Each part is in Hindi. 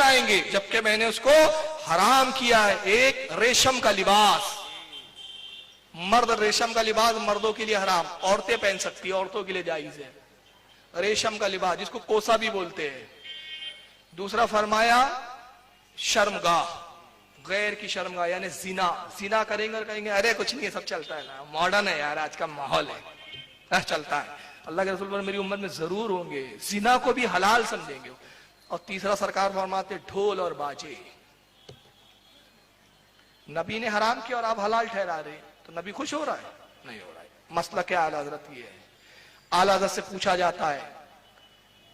पहनाएंगे, जबकि मैंने उसको हराम किया है। एक रेशम का लिबास, मर्द रेशम का लिबास मर्दों के लिए हराम, औरतें पहन सकती है, औरतों के लिए जायज है रेशम का लिबास, जिसको कोसा भी बोलते हैं। दूसरा फरमाया शर्मगाह, गैर की शर्मगाह, यानी जिना। जिना करेंगे और कहेंगे अरे कुछ नहीं है, सब चलता है ना, मॉडर्न है यार, आज का माहौल है, चलता है। अल्लाह के रसूल पर मेरी उम्मत में जरूर होंगे जिना को भी हलाल समझेंगे। और तीसरा सरकार फरमाते ढोल और बाजे, नबी ने हराम किया और आप हलाल ठहरा रहे, तो नबी खुश हो रहा है? नहीं हो रहा है। मसला क्या आला हजरत ये है, आला हजरत से पूछा जाता है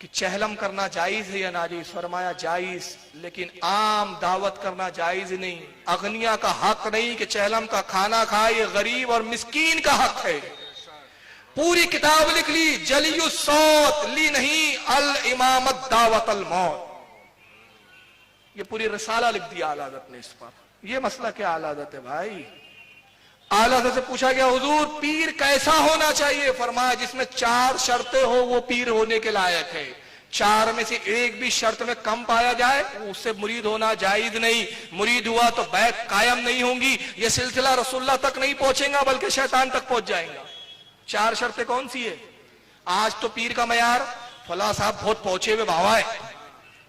कि चहलम करना जायज है या नाजायज? फरमाया जायज, लेकिन आम दावत करना जायज नहीं। अगनिया का हक नहीं कि चहलम का खाना खाए, ये गरीब और मिस्कीन का हक है। पूरी किताब लिख ली, जलियुस्सौत ली नहीं, अल इमामत दावत अल मौत, ये पूरी रिसाला लिख दिया आला हजरत ने इस पर। ये मसला क्या आला हजरत है भाई? आला हजरत से पूछा गया हुजूर पीर कैसा होना चाहिए? फरमाया जिसमें 4 शर्तें हो वो पीर होने के लायक है। 4 में से एक भी शर्त में कम पाया जाए उससे मुरीद होना जायज नहीं। मुरीद हुआ तो बैत कायम नहीं होंगी, ये सिलसिला रसूलुल्लाह तक नहीं पहुंचेगा बल्कि शैतान तक पहुंच जाएगा। 4 शर्तें कौन सी है? आज तो पीर का मयार फला साहब बहुत पहुंचे हुए बाबा है,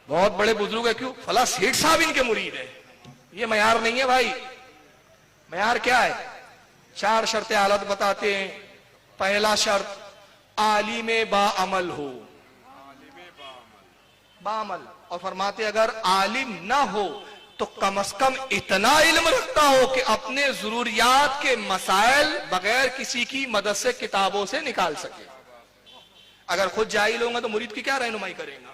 बहुत बड़े बुजुर्ग है, क्यों? फला सेठ साहब इनके मुरीद है। ये मयार नहीं है भाई। मयार क्या है? 4 शर्तें हालत बताते हैं। पहला शर्त आलिम बाअमल हो, बाअमल, और फरमाते अगर आलिम ना हो तो कम से कम इतना इल्म रखता हो कि अपने जरूरियात के मसाइल बगैर किसी की मदद से किताबों से निकाल सके। अगर खुद जाहिल होगा तो मुरीद की क्या रहनुमाई करेगा?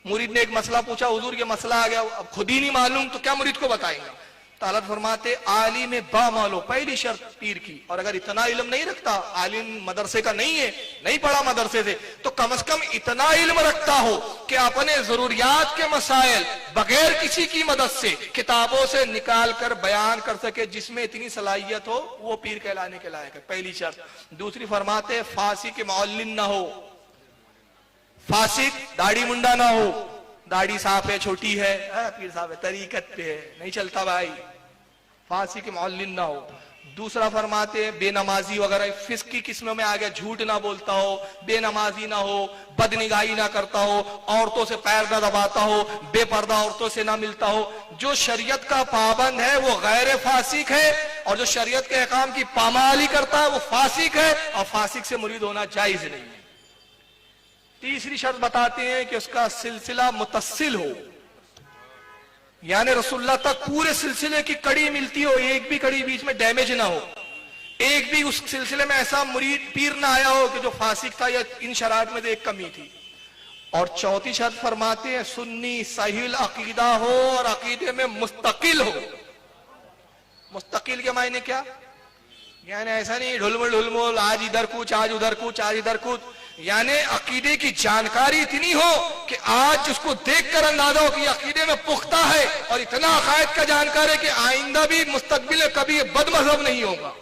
मुरीद ने एक मसला पूछा, हुजूर ये मसला आ गया, अब खुद ही नहीं मालूम तो क्या मुरीद को बताएंगा? ताला फरमाते आलिम बामालो, पहली शर्त पीर की। और अगर इतना इल्म नहीं रखता, आलिम मदरसे का नहीं है, नहीं पढ़ा मदरसे से, तो कम से कम इतना इल्म रखता हो कि अपने जरूरियात के मसाइल बगैर किसी की मदद से किताबों से निकाल कर बयान कर सके, जिसमें इतनी सलाहियत हो, वो पीर कहलाने के लायक है। पहली शर्त। दूसरी फरमाते फासी के मौलिन ना हो, फासिक दाढ़ी मुंडा ना हो, दाढ़ी साफ है छोटी है, पीर साहब है, तरीकत पे है, नहीं चलता भाई, फांसी के मौलिन ना हो। दूसरा फरमाते बेनमाजी वगैरह फिस्क की किस्मों में आ गया, झूठ ना बोलता हो, बेनमाजी ना हो, बदनिगाही ना करता हो, औरतों से पैर ना दबाता हो, बेपर्दा औरतों से ना मिलता हो। जो शरीयत का पाबंद है वो गैर फासिक है, और जो शरीयत के अहकाम की पामाली करता है वो फासिक है, और फासिक से मुरीद होना जायज नहीं है। तीसरी शर्त बताते हैं कि उसका सिलसिला मुतस्सिल हो, यानी रसूलुल्लाह तक पूरे सिलसिले की कड़ी मिलती हो, एक भी कड़ी बीच में डैमेज ना हो, एक भी उस सिलसिले में ऐसा मुरीद पीर ना आया हो कि जो फासिक था या इन शराइत में से एक कमी थी। और चौथी शर्त फरमाते हैं सुन्नी सहील अकीदा हो और अकीदे में मुस्तकिल हो। मुस्तकिल के मायने क्या? यानी ऐसा नहीं ढुलमुल आज इधर कुछ, आज उधर कुछ, आज इधर कुछ, यानी अकीदे की जानकारी इतनी हो कि आज उसको देखकर अंदाजा हो कि अकीदे में पुख्ता है, और इतना अकायद का जानकार है कि आइंदा भी मुस्तकबिल में कभी बदमज़हब नहीं होगा।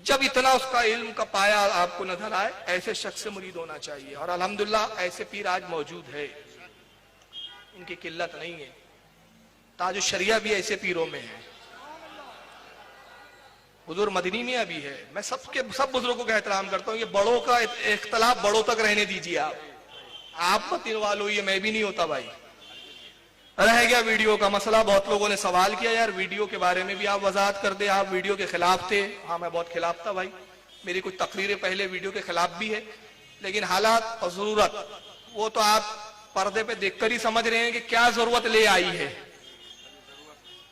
जब इतना उसका इल्म का पाया आपको नजर आए, ऐसे शख्स से मुरीद होना चाहिए। और अल्हम्दुलिल्लाह ऐसे पीर आज मौजूद है, इनकी किल्लत नहीं है। ताजुश शरिया भी ऐसे पीरों में है, हुजूर मदनी में अभी है। मैं सब बुजुर्गों का एहतराम करता हूँ, ये बड़ों का इख्तलाफ बड़ों तक रहने दीजिए। आप मत इन्वॉल्व होइए, मैं भी नहीं होता भाई। रह गया वीडियो का मसला, बहुत लोगों ने सवाल किया यार वीडियो के बारे में भी आप वजाहत कर दे, आप वीडियो के खिलाफ थे। हाँ मैं बहुत खिलाफ था भाई, मेरी कुछ तकरीरें पहले वीडियो के खिलाफ भी है, लेकिन हालात और जरूरत वो तो आप पर्दे पे देखकर ही समझ रहे हैं कि क्या जरूरत ले आई है,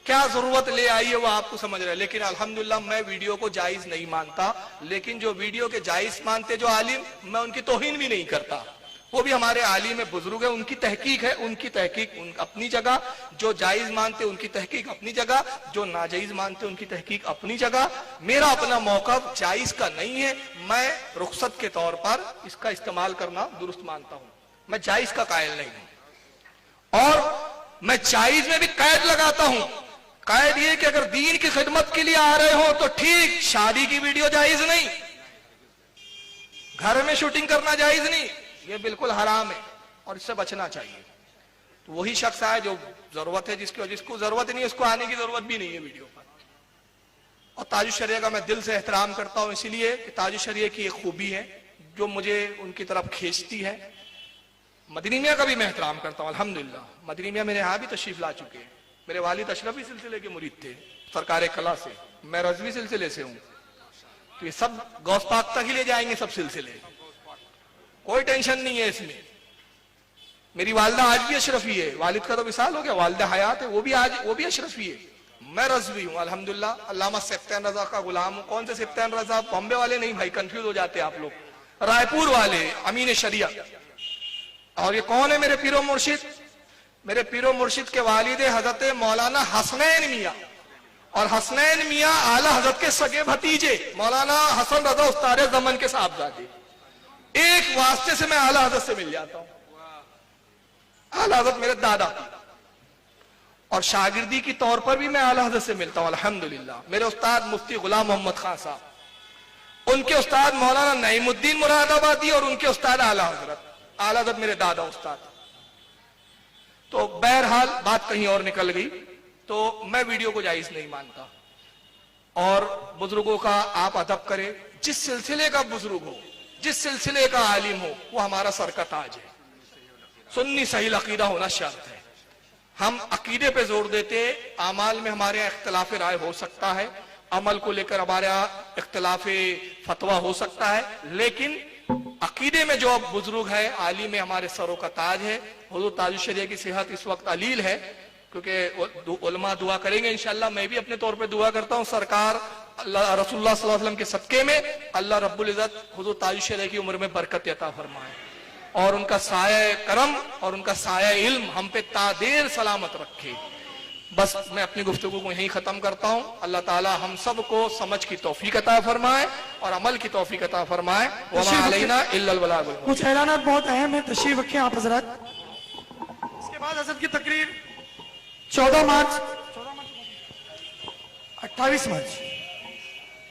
क्या जरूरत ले आई है वो आपको समझ रहे हैं। लेकिन अल्हम्दुलिल्लाह मैं वीडियो को जायज नहीं मानता, लेकिन जो वीडियो के जायज मानते जो आलिम, मैं उनकी तौहीन भी नहीं करता। वो भी हमारे आलिम बुजुर्ग है, उनकी तहकीक है, उनकी तहकीक अपनी जगह, जो जायज मानते उनकी तहकीक अपनी जगह, जो नाजायज मानते उनकी तहकीक अपनी जगह। मेरा अपना मौक़िफ़ जायज का नहीं है, मैं रुखसत के तौर पर इसका इस्तेमाल करना दुरुस्त मानता हूं, मैं जायज का कायल नहीं हूं। और मैं जायज में भी कैद लगाता हूं। कैद ये कि अगर दीन की खिदमत के लिए आ रहे हो तो ठीक, शादी की वीडियो जायज नहीं, घर में शूटिंग करना जायज नहीं, ये बिल्कुल हराम है और इससे बचना चाहिए। तो वही शख्स आए जो जरूरत है, जिसको जरूरत नहीं है उसको आने की जरूरत भी नहीं है वीडियो पर। और ताजुश शरिया का मैं दिल से एहतराम करता हूं, इसीलिए कि ताजुश शरिया की एक खूबी है जो मुझे उनकी तरफ खींचती है। मदनी मियां का भी मैं एहतराम करता हूं अल्हम्दुलिल्लाह। मदनी मियां मेरे यहाँ भी तशरीफ ला चुके हैं। मेरे वालिद अशरफी सिलसिले के मुरीद थे, सरकार कला से। मैं रजवी सिलसिले से हूं, तो ये सब गौस पाक तक ही ले जाएंगे सब सिलसिले, कोई टेंशन नहीं है इसमें। मेरी वालदा आज भी अशरफी है, वालिद का तो विसाल हो गया, वालदा हयात है, वो भी अशरफी है। मैं रजवी हूं अल्हम्दुलिल्लाह, अल्लामा सिफ्तान रजा का गुलाम हूं। कौन से सिफ्तान रजा? बॉम्बे वाले नहीं भाई, कंफ्यूज हो जाते आप लोग, रायपुर वाले अमीन शरिया। और ये कौन है? मेरे पीरो मुर्शिद, मेरे पीरो मुर्शिद के वालिद हजरत मौलाना हसनैन मियां, और हसनैन मियां आला हजरत के सगे भतीजे मौलाना हसन रजा उस्ताद जमन के साहबजादे। एक वास्ते से मैं आला हजरत से मिल जाता हूं। आला हजरत मेरे दादा, और शागिर्दी की तौर पर भी मैं आला हजरत से मिलता हूं अल्हम्दुलिल्लाह। मेरे उस्ताद मुफ्ती गुलाम मोहम्मद खान साहब, उनके उस्ताद मौलाना नईमुद्दीन मुरादाबादी, और उनके उस्ताद आला हजरत। आला हजरत मेरे दादा उस्ताद। तो बहरहाल बात कहीं और निकल गई, तो मैं वीडियो को जायज नहीं मानता। और बुजुर्गों का आप अदब करें, जिस सिलसिले का बुजुर्ग हो, जिस सिलसिले का आलिम हो, वो हमारा सर का ताज है। सुन्नी सही अकीदा होना शर्त है। हम अकीदे पे जोर देते, आमाल में हमारे इख्तिलाफ राय हो सकता है, अमल को लेकर हमारा इख्तिलाफ फतवा हो सकता है, लेकिन अकीदे में जो अब बुजुर्ग है, आलिम में हमारे सरों का ताज है। हुजूर ताजुश शरिया की सेहत इस वक्त अलील है, क्योंकि उलमा दुआ करेंगे इंशाअल्लाह। मैं भी अपने तौर पे दुआ करता हूँ, सरकार रसूलुल्लाह सल्लल्लाहु अलैहि वसल्लम के सदके में अल्लाह रब्बुल इज्जत हुजूर ताजुश शरिया की उम्र में बरकत अता फरमाए, और उनका साया करम और उनका साया इल्म हम पे तादेर सलामत रखे। बस मैं अपनी गुफ्तगू को यहीं खत्म करता हूँ। अल्लाह ताला हम सब को समझ की तौफीक अता फरमाए और अमल की तौफीक अता फरमाए। वमा अलैना इल्लल बलाग। कुछ ऐलानात बहुत अहम है, तशरीफ रखें आप हजरत। इसके बाद हजरत की तकरीर 14 मार्च 28 मार्च